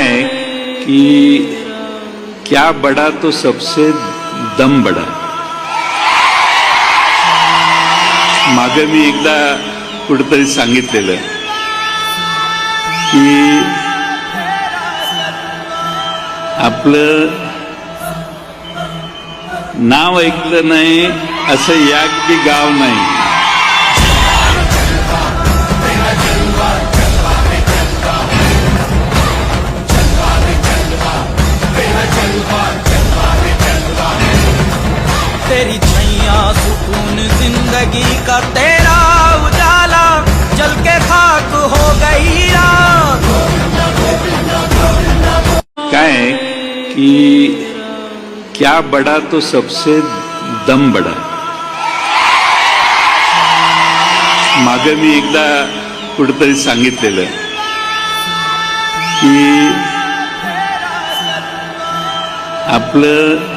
काय आहे की क्या बड़ा तो सबसे दम बड़ा. मागे मी एकदा कुठेतरी सांगितलेलं की आपलं नाव ऐकलं नाही असं एक बी गाव नाही. तेरी छैया सुकून जिंदगी का तेरा उजाला जल के खाक हो गई रात. काय है कि क्या बड़ा तो सबसे दम बड़ा. मागे मी एकदा कुठेतरी सांगितलेलं की आपलं